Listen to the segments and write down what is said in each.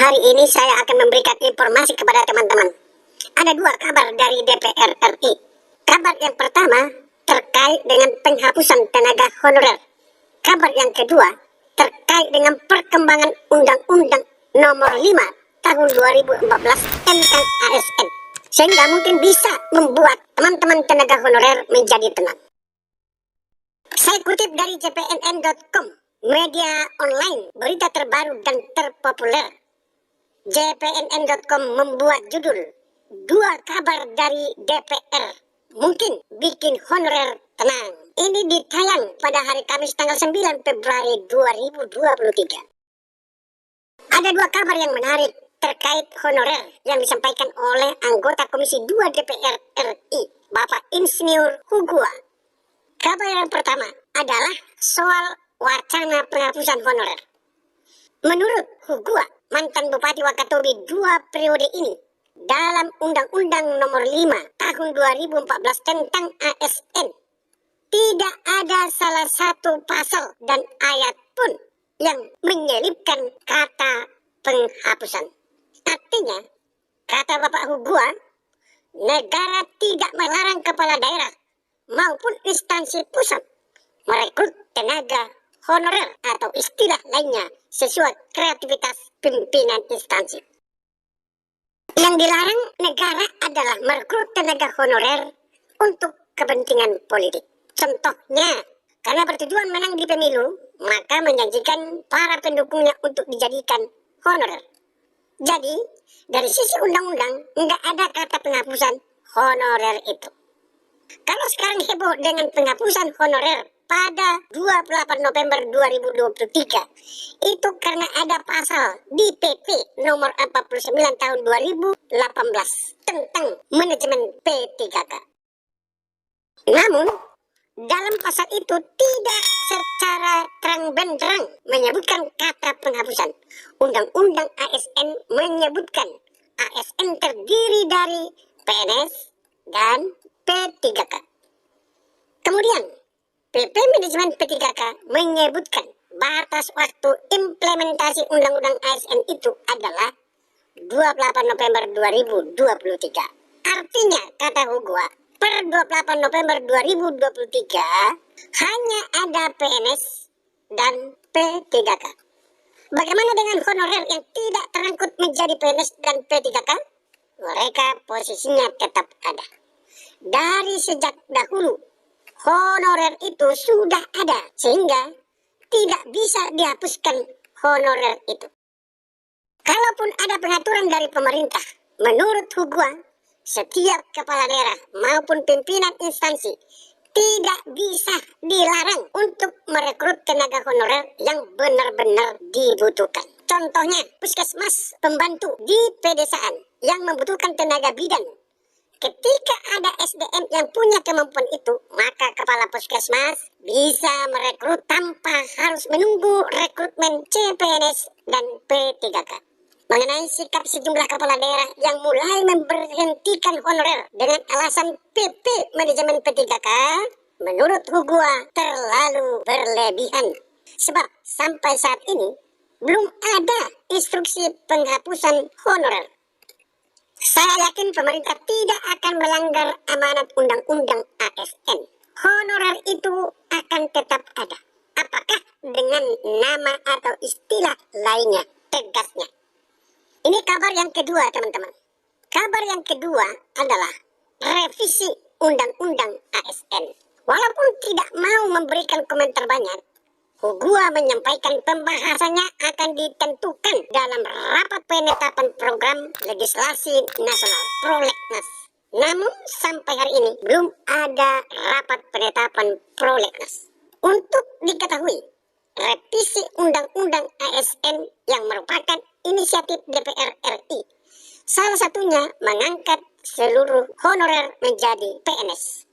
Hari ini saya akan memberikan informasi kepada teman-teman. Ada dua kabar dari DPR RI. Kabar yang pertama terkait dengan penghapusan tenaga honorer. Kabar yang kedua terkait dengan perkembangan Undang-Undang Nomor 5 Tahun 2014 tentang ASN. Sehingga mungkin bisa membuat teman-teman tenaga honorer menjadi tenang. Saya kutip dari jpnn.com, media online berita terbaru dan terpopuler. jpnn.com membuat judul "Dua kabar dari DPR mungkin bikin honorer tenang". Ini ditayang pada hari Kamis tanggal 9 Februari 2023. Ada dua kabar yang menarik terkait honorer yang disampaikan oleh anggota Komisi 2 DPR RI, Bapak Insinyur Hugua. Kabar yang pertama adalah soal wacana penghapusan honorer. Menurut Hugua, mantan Bupati Wakatobi 2 periode ini, dalam Undang-Undang Nomor 5 Tahun 2014 tentang ASN, tidak ada salah satu pasal dan ayat pun yang menyelipkan kata penghapusan. Artinya, kata Bapak Hugua, negara tidak melarang kepala daerah maupun instansi pusat merekrut tenaga honorer atau istilah lainnya sesuai kreativitas pimpinan instansi. Yang dilarang negara adalah merekrut tenaga honorer untuk kepentingan politik. Contohnya, karena bertujuan menang di pemilu, maka menjanjikan para pendukungnya untuk dijadikan honorer. Jadi, dari sisi undang-undang, nggak ada kata penghapusan honorer itu. Kalau sekarang heboh dengan penghapusan honorer pada 28 November 2023, itu karena ada pasal di PP nomor 49 tahun 2018 tentang manajemen P3K. Namun, dalam pasal itu tidak secara terang-benderang menyebutkan kata penghapusan. Undang-Undang ASN menyebutkan ASN terdiri dari PNS dan P3K. Kemudian, PP Manajemen P3K menyebutkan batas waktu implementasi Undang-Undang ASN itu adalah 28 November 2023. Artinya, kata Hugua, per 28 November 2023 hanya ada PNS dan P3K. Bagaimana dengan honorer yang tidak terangkut menjadi PNS dan P3K? Mereka posisinya tetap ada. Dari sejak dahulu, honorer itu sudah ada, sehingga tidak bisa dihapuskan honorer itu. Kalaupun ada pengaturan dari pemerintah, menurut Hugua, setiap kepala daerah maupun pimpinan instansi tidak bisa dilarang untuk merekrut tenaga honorer yang benar-benar dibutuhkan. Contohnya, puskesmas pembantu di pedesaan yang membutuhkan tenaga bidan. Ketika ada SDM yang punya kemampuan itu, maka kepala puskesmas bisa merekrut tanpa harus menunggu rekrutmen CPNS dan P3K. Mengenai sikap sejumlah kepala daerah yang mulai memberhentikan honorer dengan alasan PP Manajemen P3K, menurut Hugua terlalu berlebihan. Sebab sampai saat ini belum ada instruksi penghapusan honorer. Saya yakin pemerintah tidak akan melanggar amanat Undang-Undang ASN. Honorer itu akan tetap ada. Apakah dengan nama atau istilah lainnya, tegasnya. Ini kabar yang kedua, teman-teman. Kabar yang kedua adalah revisi Undang-Undang ASN. Walaupun tidak mau memberikan komentar banyak, Hugua menyampaikan pembahasannya akan ditentukan dalam rapat penetapan program legislasi nasional Prolegnas. Namun sampai hari ini belum ada rapat penetapan Prolegnas. Untuk diketahui, revisi Undang-Undang ASN yang merupakan inisiatif DPR RI, salah satunya mengangkat seluruh honorer menjadi PNS.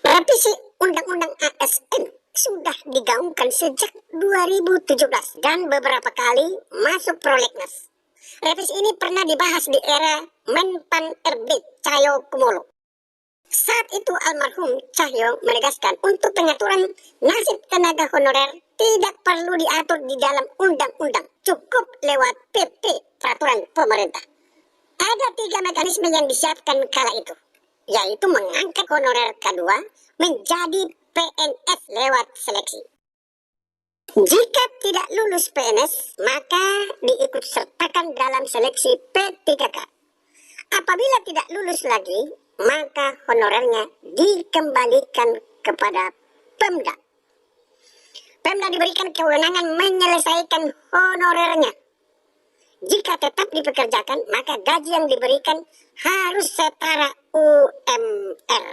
Revisi Undang-Undang ASN sudah digaungkan sejak 2017 dan beberapa kali masuk Prolegnas. Revisi ini pernah dibahas di era Menpan RB Cahyo Kumolo. Saat itu almarhum Cahyo menegaskan untuk pengaturan nasib tenaga honorer tidak perlu diatur di dalam undang-undang, cukup lewat PP, peraturan pemerintah. Ada 3 mekanisme yang disiapkan kala itu, yaitu mengangkat honorer K2 menjadi PNS lewat seleksi. Jika tidak lulus PNS, maka diikut sertakan dalam seleksi P3K. Apabila tidak lulus lagi, maka honorernya dikembalikan kepada Pemda. Pemda diberikan kewenangan menyelesaikan honorernya. Jika tetap dipekerjakan, maka gaji yang diberikan harus setara UMR.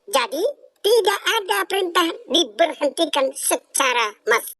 Jadi, tidak ada perintah diberhentikan secara massal.